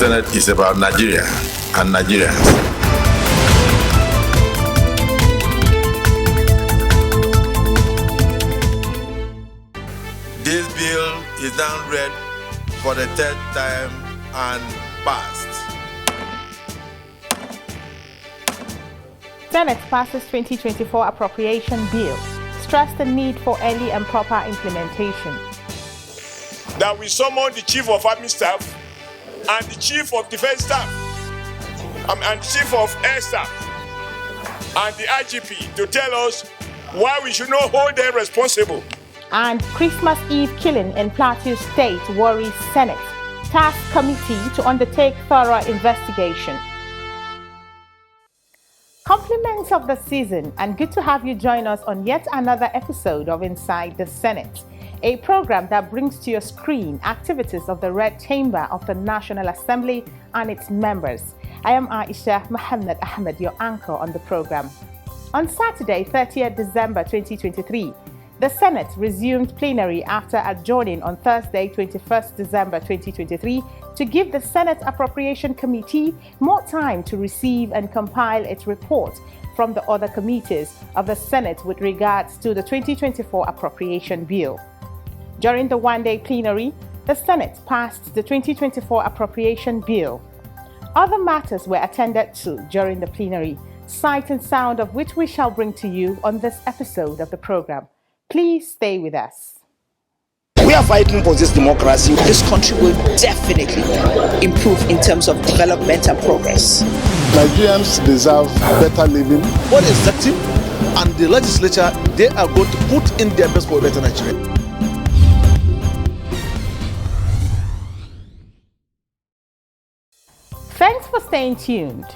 Senate is about Nigeria and Nigerians. This bill is now read for the third time and passed. Senate passes 2024 Appropriation Bill. Stress the need for early and proper implementation. That we summon the Chief of Army Staff and the Chief of Defense Staff and the Chief of Air Staff and the IGP to tell us why we should not hold them responsible. And Christmas Eve killing in Plateau State worries Senate. Task Committee to undertake thorough investigation. Compliments of the season, and good to have you join us on yet another episode of Inside the Senate, a program that brings to your screen activities of the Red Chamber of the National Assembly and its members. I am Aisha Muhammad Ahmed, your anchor on the program. On Saturday, 30th December 2023, the Senate resumed plenary after adjourning on Thursday, 21st December 2023, to give the Senate Appropriation Committee more time to receive and compile its report from the other committees of the Senate with regards to the 2024 Appropriation Bill. During the one-day plenary, the Senate passed the 2024 Appropriation Bill. Other matters were attended to during the plenary, sight and sound of which we shall bring to you on this episode of the program. Please stay with us. We are fighting for this democracy. This country will definitely improve in terms of development and progress. Nigerians deserve better living. What is the team and the legislature, they are going to put in their best for a better Nigeria. Thanks for staying tuned.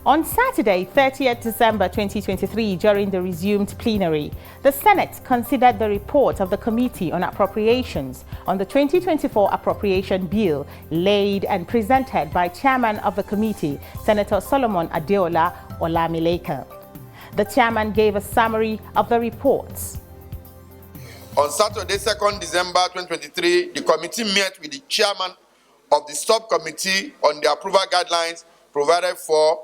On Saturday, 30th December 2023, during the resumed plenary, the Senate considered the report of the Committee on Appropriations on the 2024 Appropriation Bill laid and presented by Chairman of the Committee, Senator Solomon Adeola Olamileka. The chairman gave a summary of the reports. On Saturday, 2nd December 2023, the committee met with the chairman of the subcommittee on the approval guidelines provided for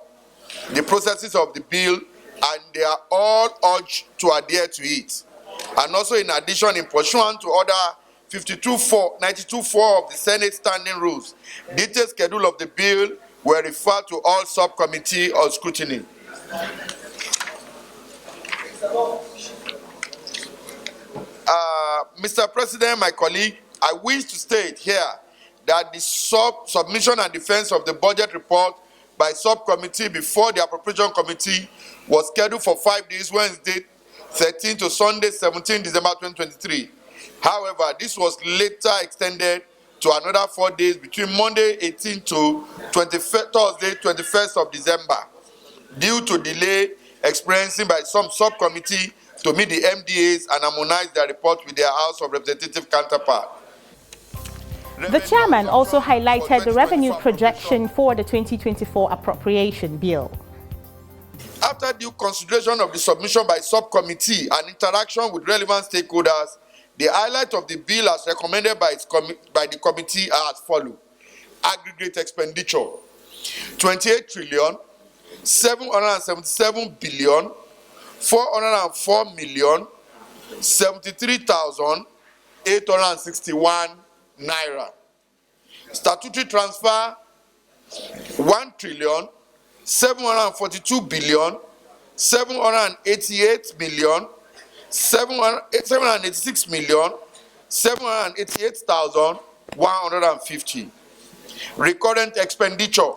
the processes of the bill, and they are all urged to adhere to it. And also, in addition, in pursuant to Order 92.4 of the Senate Standing Rules, detailed schedule of the bill were referred to all subcommittee on scrutiny. Mr. President, my colleague, I wish to state here that the submission and defense of the budget report by subcommittee before the Appropriation Committee was scheduled for 5 days, Wednesday 13 to Sunday 17 December 2023. However, this was later extended to another 4 days between Monday 18 to Thursday 21st of December due to delay experienced by some subcommittee to meet the MDAs and harmonize their report with their House of Representative counterpart. The chairman also highlighted the revenue projection for the 2024 Appropriation Bill. After due consideration of the submission by subcommittee and interaction with relevant stakeholders, the highlight of the bill as recommended by the committee are as follows. Aggregate expenditure, 28 trillion, 777 billion, 404 million, 73,861 naira. Statutory transfer, 1 trillion, 742 billion, 788 million, 786 million, 788,150. Recurrent expenditure,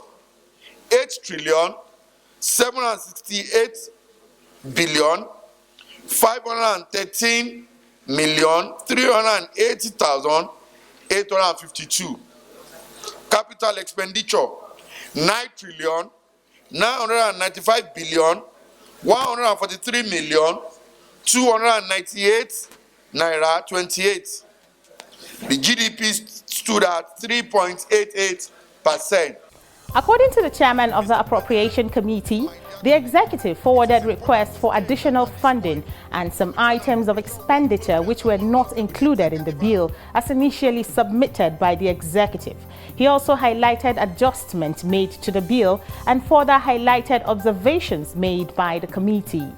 8 trillion, 768 billion, 513 million, 380,852. Capital expenditure, 9 trillion, 995 billion, 143 million, 298 naira 28. The GDP stood at 3.88%. According to the chairman of the Appropriation Committee, The executive forwarded requests for additional funding and some items of expenditure which were not included in the bill as initially submitted by the executive. He also highlighted adjustments made to the bill and further highlighted observations made by the committee.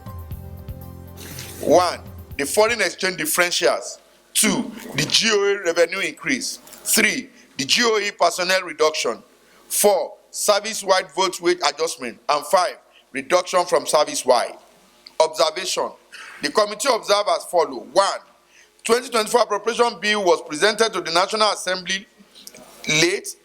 1. The foreign exchange differentials. 2. The GOE revenue increase. 3. The GOE personnel reduction. 4. Service-wide vote weight adjustment. And 5. Reduction from service-wide. Observation. The committee observed as follows. 1. 2024 Appropriation Bill was presented to the National Assembly late,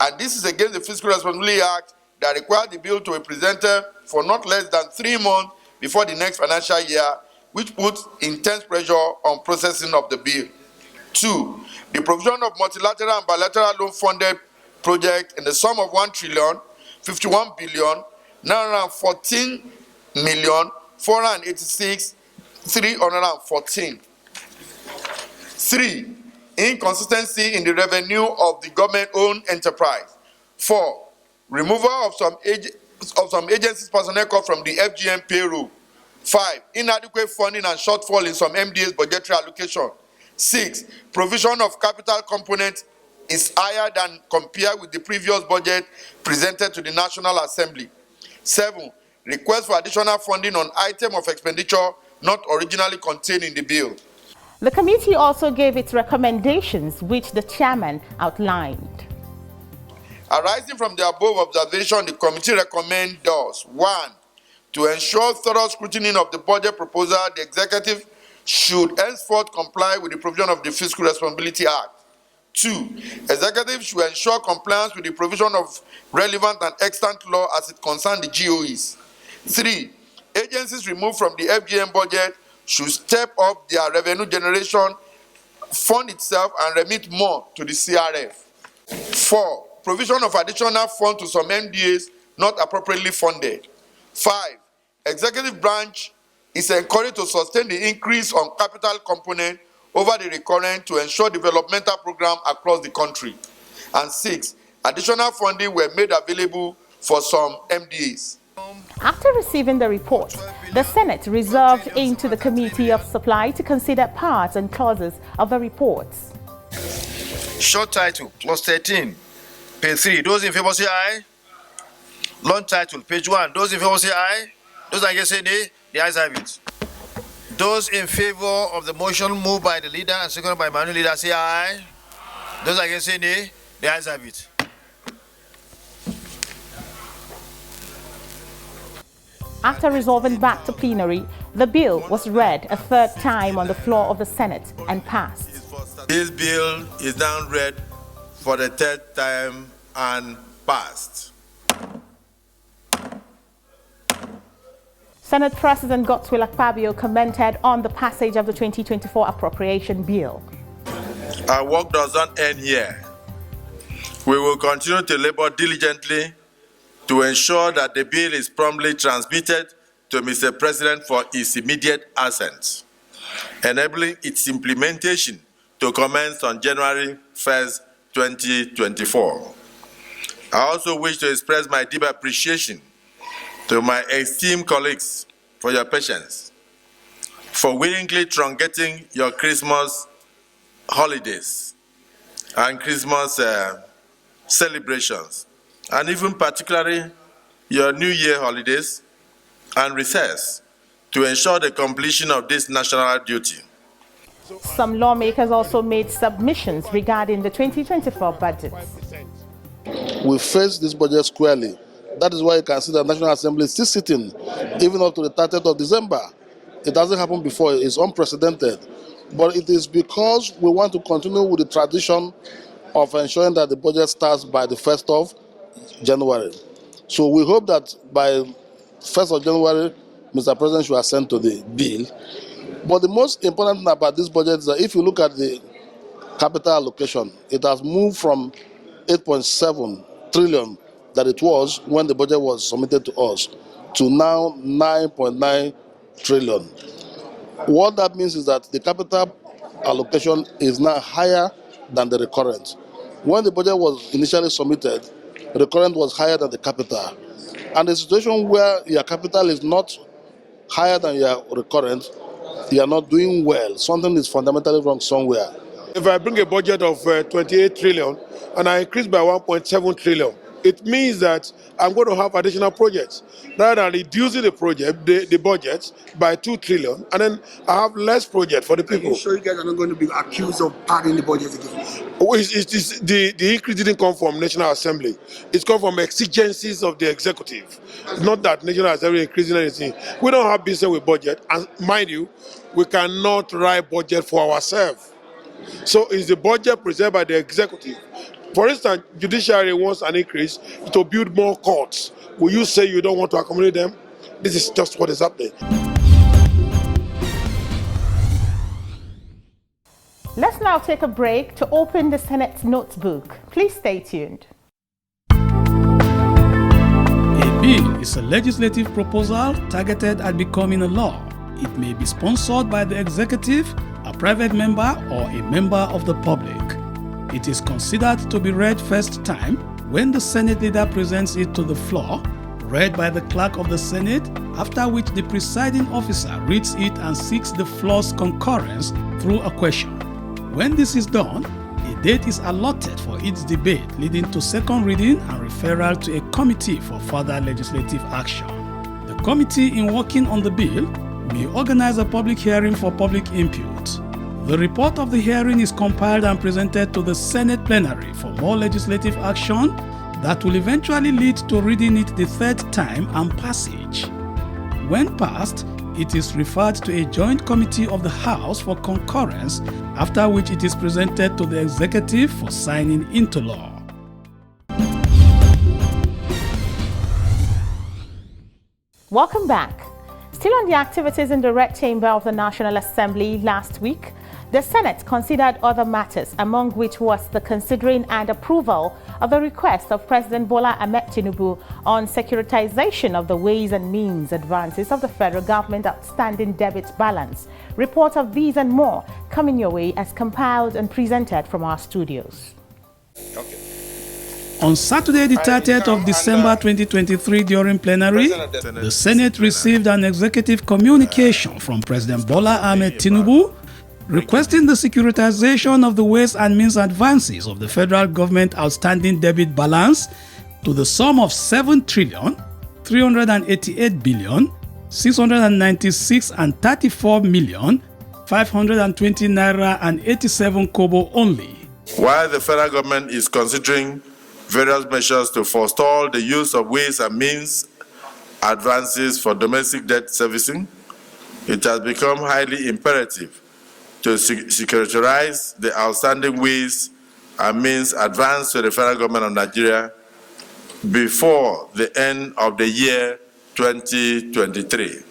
and this is against the Fiscal Responsibility Act that required the bill to be presented for not less than 3 months before the next financial year, which puts intense pressure on processing of the bill. 2. The provision of multilateral and bilateral loan funded project in the sum of 1,51,914,486,314. 3. Inconsistency in the revenue of the government-owned enterprise. 4. Removal of some agencies' personnel costs from the FGM payroll. 5. Inadequate funding and shortfall in some MDA's budgetary allocation. 6. Provision of capital component is higher than compared with the previous budget presented to the National Assembly. 7. Request for additional funding on item of expenditure not originally contained in the bill. The committee also gave its recommendations, which the chairman outlined. Arising from the above observation, the committee recommends thus: 1. To ensure thorough scrutiny of the budget proposal, the executive should henceforth comply with the provision of the Fiscal Responsibility Act. 2. Executive should ensure compliance with the provision of relevant and extant law as it concerns the GOEs. 3. Agencies removed from the FGM budget should step up their revenue generation, fund itself, and remit more to the CRF. 4. Provision of additional funds to some MDAs not appropriately funded. 5. Executive branch is encouraged to sustain the increase on capital component over the recurrent to ensure developmental program across the country. And 6. Additional funding were made available for some MDAs. After receiving the report, the Senate reserved into the Committee of Supply to consider parts and clauses of the reports. Short title, clause 13, page 3. Those in favor say aye. Long title, page 1. Those in favor say aye. Those against say nay. The ayes have it. Those in favor of the motion moved by the leader and seconded by minority leader say aye. Those against say nay. The ayes have it. After resolving back to plenary, the bill was read a third time on the floor of the Senate and passed. This bill is now read for the third time and passed. Senate President Godswill Akpabio commented on the passage of the 2024 Appropriation Bill. Our work does not end here. We will continue to labor diligently to ensure that the bill is promptly transmitted to Mr. President for his immediate assent, enabling its implementation to commence on January 1st, 2024. I also wish to express my deep appreciation to my esteemed colleagues for your patience, for willingly truncating your Christmas holidays and Christmas celebrations, and even particularly your New Year holidays and recess to ensure the completion of this national duty. Some lawmakers also made submissions regarding the 2024 budget. We face this budget squarely. That is why you can see the National Assembly is still sitting, even up to the 30th of December. It hasn't happened before. It's unprecedented. But it is because we want to continue with the tradition of ensuring that the budget starts by the 1st of January. So we hope that by 1st of January, Mr. President should assent to the bill. But the most important thing about this budget is that if you look at the capital allocation, it has moved from 8.7 trillion that it was when the budget was submitted to us to now 9.9 trillion. What that means is that the capital allocation is now higher than the recurrent. When the budget was initially submitted, the recurrent was higher than the capital. And the situation where your capital is not higher than your recurrent, you are not doing well. Something is fundamentally wrong somewhere. If I bring a budget of 28 trillion and I increase by 1.7 trillion, it means that I'm going to have additional projects. Rather than reducing the budget by 2 trillion, and then I have less project for the people. Are you sure you guys are not going to be accused of padding the budget again? The increase didn't come from National Assembly. It's come from exigencies of the executive. It's not that National Assembly increasing anything. We don't have business with budget. And mind you, we cannot write budget for ourselves. So it's the budget presented by the executive. For instance, judiciary wants an increase to build more courts. Will you say you don't want to accommodate them? This is just what is happening. Let's now take a break to open the Senate's notebook. Please stay tuned. A bill is a legislative proposal targeted at becoming a law. It may be sponsored by the executive, a private member, or a member of the public. It is considered to be read first time when the Senate leader presents it to the floor, read by the clerk of the Senate, after which the presiding officer reads it and seeks the floor's concurrence through a question. When this is done, a date is allotted for its debate, leading to second reading and referral to a committee for further legislative action. The committee in working on the bill may organize a public hearing for public input. The report of the hearing is compiled and presented to the Senate plenary for more legislative action that will eventually lead to reading it the third time and passage. When passed, it is referred to a joint committee of the House for concurrence, after which it is presented to the executive for signing into law. Welcome back. Still on the activities in the Red Chamber of the National Assembly last week, the Senate considered other matters, among which was the considering and approval of the request of President Bola Ahmed Tinubu on securitization of the Ways and Means advances of the federal government outstanding debt balance. Report of these and more coming your way as compiled and presented from our studios. Okay. On Saturday, the 30th of December 2023, during plenary, the Senate received an executive communication from President Bola Ahmed Tinubu requesting the securitization of the Ways and Means advances of the federal government outstanding debit balance to the sum of 7,388,696,34,520 naira and 87 kobo only. While the federal government is considering various measures to forestall the use of Ways and Means advances for domestic debt servicing, it has become highly imperative to securitize the outstanding Ways and Means advance to the federal government of Nigeria before the end of the year 2023.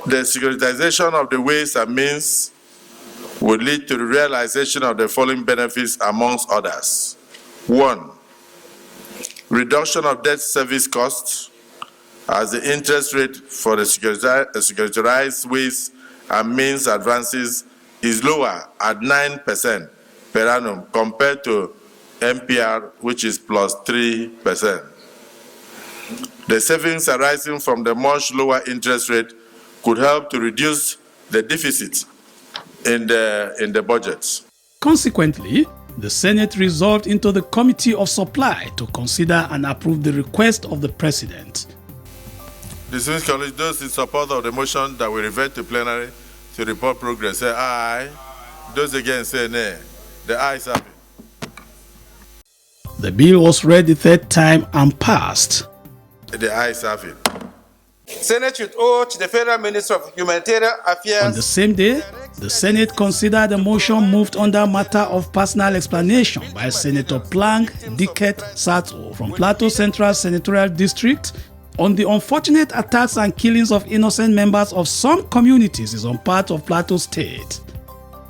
The securitization of the Ways and Means would lead to the realization of the following benefits amongst others. 1. Reduction of debt service costs, as the interest rate for the securitized Ways and Means advances is lower at 9% per annum compared to MPR, which is plus 3%. The savings arising from the much lower interest rate could help to reduce the deficit in the budget. Consequently, the Senate resolved into the Committee of Supply to consider and approve the request of the President. Distinguished colleagues, those in support of the motion that we revert to plenary to report progress, say aye. Those against, say nay. The ayes have it. The bill was read the third time and passed. The ayes have it. Senate should urge the Federal Minister of Humanitarian Affairs. On the same day, the Senate considered a motion moved under matter of personal explanation by Senator Plank Diket Sato from Plateau Central Senatorial District on the unfortunate attacks and killings of innocent members of some communities in part of Plateau State.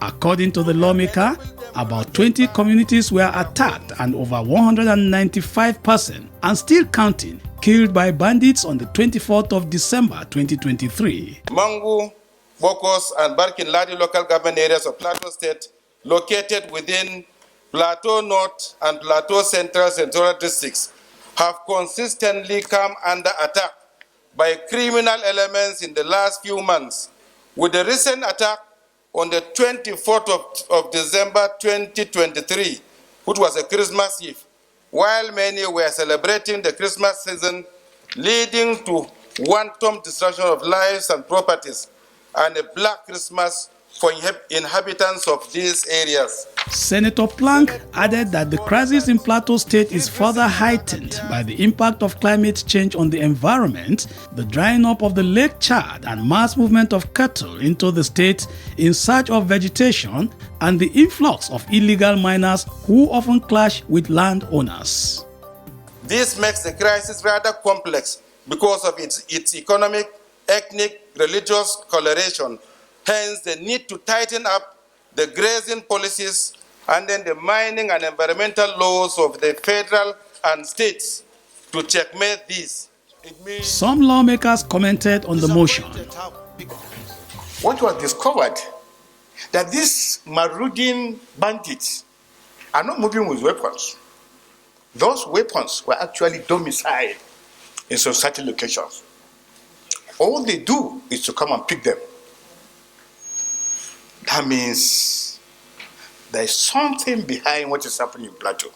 According to the lawmaker, about 20 communities were attacked and over 195 persons, and still counting, killed by bandits on the 24th of December 2023. Mangu, Bokos, and Barkin Ladi local government areas of Plateau State, located within Plateau North and Plateau Central Senatorial districts, have consistently come under attack by criminal elements in the last few months, with the recent attack on the 24th of December 2023, which was a Christmas Eve, while many were celebrating the Christmas season, leading to wanton destruction of lives and properties, and a Black Christmas for inhabitants of these areas. Senator Plank added that the crisis in Plateau State is further heightened by the impact of climate change on the environment, the drying up of the Lake Chad and mass movement of cattle into the state in search of vegetation, and the influx of illegal miners who often clash with landowners. This makes the crisis rather complex because of its economic, ethnic, religious coloration. Hence, the need to tighten up the grazing policies and then the mining and environmental laws of the federal and states to checkmate this. Some lawmakers commented on the motion. What was discovered that these marauding bandits are not moving with weapons. Those weapons were actually domiciled in some certain locations. All they do is to come and pick them. That means there is something behind what is happening in Plateau.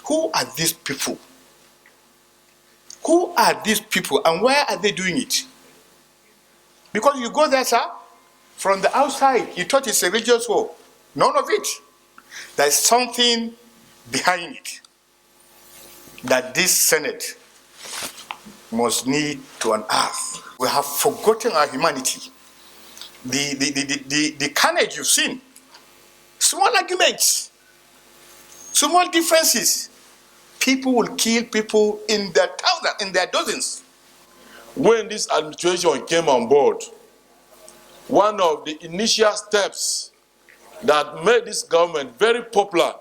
Who are these people? Who are these people and why are they doing it? Because you go there, sir, from the outside, you thought it's a religious war. None of it. There is something behind it that this Senate must need to unearth. We have forgotten our humanity. The carnage you've seen, small arguments, small differences, people will kill people in their thousands, in their dozens. When this administration came on board, one of the initial steps that made this government very popular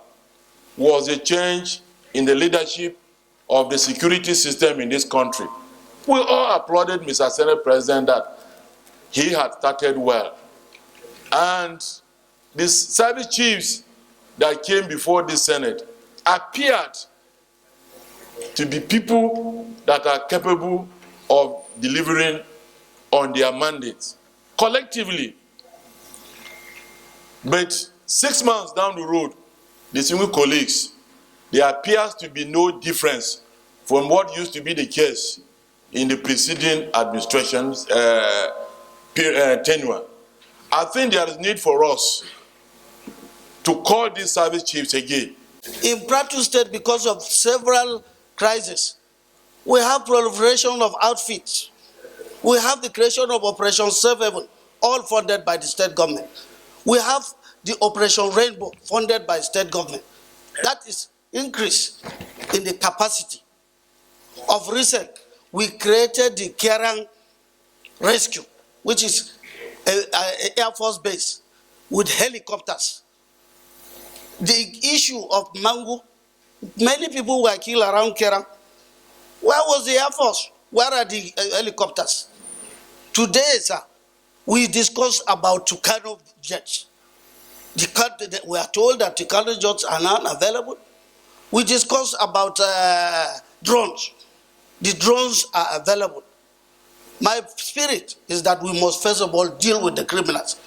was a change in the leadership of the security system in this country. We all applauded Mr. Senate President that he had started well. And the service chiefs that came before the Senate appeared to be people that are capable of delivering on their mandates collectively. But 6 months down the road, the single colleagues, there appears to be no difference from what used to be the case in the preceding administration's tenure. I think there is need for us to call these service chiefs again. In Plateau State, because of several crises, we have proliferation of outfits. We have the creation of Operation Safe Haven, all funded by the state government. We have the Operation Rainbow, funded by state government. That is increase in the capacity. Of recent, we created the Kerang Rescue, which is an Air Force base with helicopters. The issue of Mangu, many people were killed around Kerang. Where was the Air Force? Where are the helicopters? Today, sir, we discussed about Tucano jets. We are told that Tucano jets are not available. We discussed about drones. The drones are available. My spirit is that we must first of all deal with the criminals,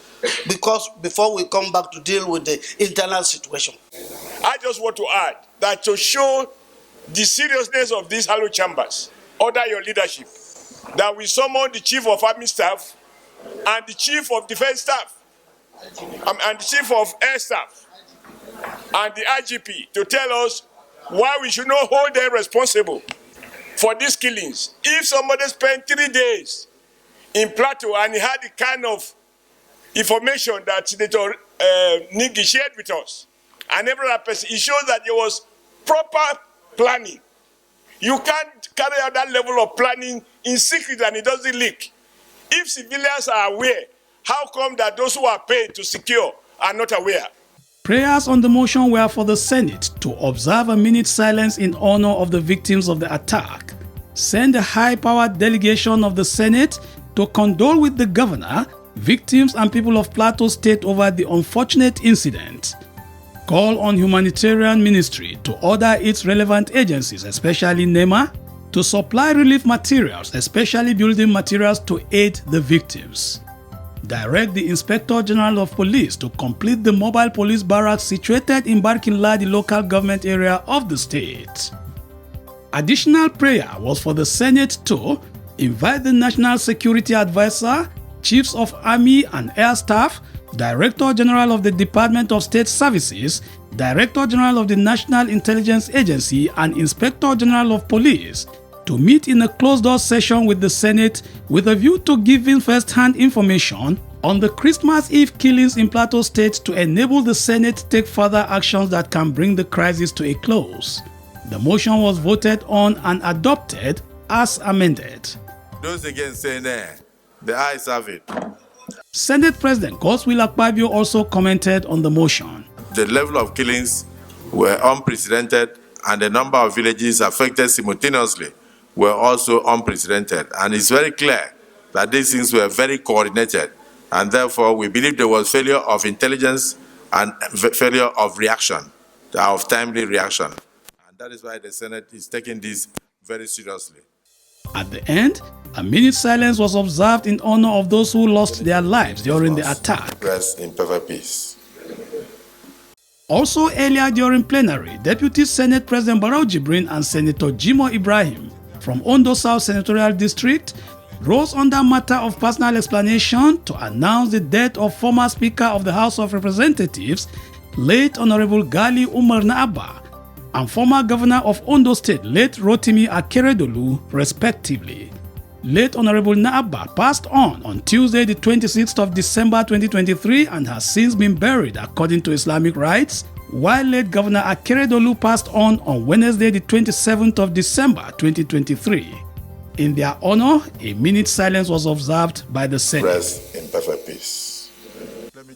because before we come back to deal with the internal situation. I just want to add that to show the seriousness of these hollow chambers, under your leadership, that we summon the Chief of Army Staff and the Chief of Defense Staff and the Chief of Air Staff and the IGP to tell us why we should not hold them responsible for these killings. If somebody spent 3 days in Plateau and he had the kind of information that Senator Nigi shared with us, and every other person, it shows that there was proper planning. You can't carry out that level of planning in secret and it doesn't leak. If civilians are aware, how come that those who are paid to secure are not aware? Prayers on the motion were for the Senate to observe a minute's silence in honor of the victims of the attack, send a high-powered delegation of the Senate to condole with the governor, victims and people of Plateau State over the unfortunate incident. called on humanitarian ministry to order its relevant agencies, especially NEMA, to supply relief materials, especially building materials to aid the victims. Direct the Inspector General of Police to complete the mobile police barracks situated in Barkinladi local government area of the state. Additional prayer was for the Senate to invite the National Security Advisor, Chiefs of Army and Air Staff, Director General of the Department of State Services, Director General of the National Intelligence Agency, and Inspector General of Police to meet in a closed-door session with the Senate with a view to giving first-hand information on the Christmas Eve killings in Plateau State to enable the Senate to take further actions that can bring the crisis to a close. The motion was voted on and adopted as amended. Those against say nay. The ayes have it. Senate President Godswill Akpabio also commented on the motion. The level of killings were unprecedented, and the number of villages affected simultaneously were also unprecedented. And it's very clear that these things were very coordinated, and therefore we believe there was failure of intelligence and failure of reaction, of timely reaction. And that is why the Senate is taking this very seriously. At the end, a minute's silence was observed in honor of those who lost their lives during the attack. Rest in perfect peace. Also earlier during plenary, Deputy Senate President Barau Jibrin and Senator Jimo Ibrahim from Ondo South Senatorial District rose under matter of personal explanation to announce the death of former Speaker of the House of Representatives, late Honorable Gali Umar Naaba, and former Governor of Ondo State, late Rotimi Akeredolu, respectively. Late Honorable Naaba passed on Tuesday the 26th of December 2023 and has since been buried according to Islamic rites, while late Governor Akeredolu passed on Wednesday the 27th of December 2023. In their honor, a minute's silence was observed by the Senate. Rest in perfect peace.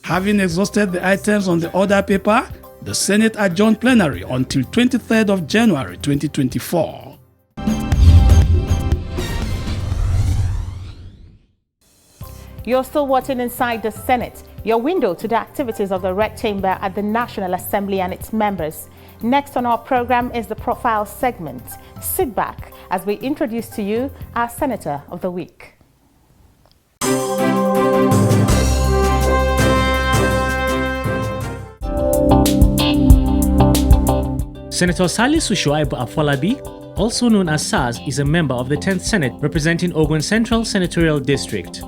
Having exhausted the items on the order paper, the Senate adjourned plenary until 23rd of January 2024. You're still watching Inside the Senate, your window to the activities of the Red Chamber at the National Assembly and its members. Next on our program is the Profile segment. Sit back as we introduce to you our Senator of the Week. Senator Salisu Shuaib Afolabi, also known as SARS, is a member of the 10th Senate representing Ogun Central Senatorial District.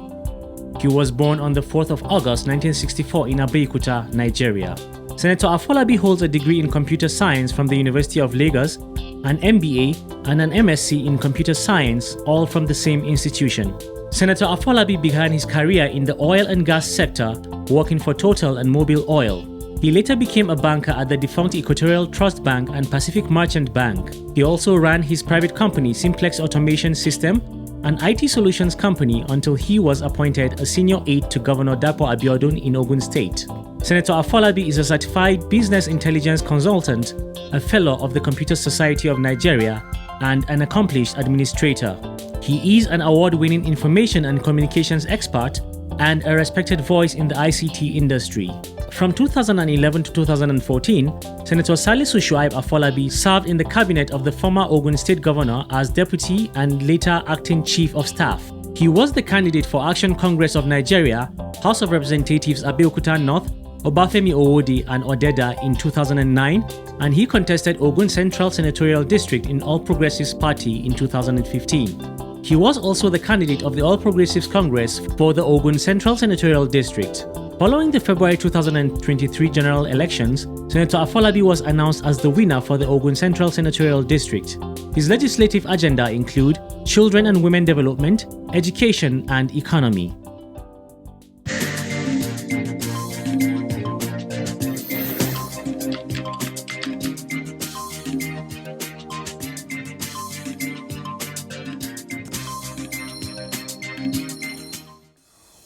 He was born on the 4th of August 1964 in Abeokuta, Nigeria. Senator Afolabi holds a degree in computer science from the University of Lagos, an MBA and an MSc in computer science, all from the same institution. Senator Afolabi began his career in the oil and gas sector, working for Total and Mobil Oil. He later became a banker at the defunct Equatorial Trust Bank and Pacific Merchant Bank. He also ran his private company Simplex Automation System, an IT solutions company, until he was appointed a senior aide to Governor Dapo Abiodun in Ogun State. Senator Afolabi is a certified business intelligence consultant, a fellow of the Computer Society of Nigeria, and an accomplished administrator. He is an award-winning information and communications expert and a respected voice in the ICT industry. From 2011 to 2014, Senator Salisu Shuaib Afolabi served in the cabinet of the former Ogun State Governor as Deputy and later Acting Chief of Staff. He was the candidate for Action Congress of Nigeria, House of Representatives Abeokuta North, Obafemi Owodi and Odeda in 2009, and he contested Ogun Central Senatorial District in All Progressives Party in 2015. He was also the candidate of the All Progressives Congress for the Ogun Central Senatorial District. Following the February 2023 general elections, Senator Afolabi was announced as the winner for the Ogun Central Senatorial District. His legislative agenda include children and women development, education and economy.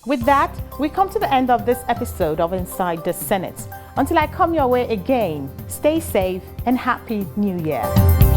With that, we come to the end of this episode of Inside the Senate. Until I come your way again, stay safe and Happy New Year.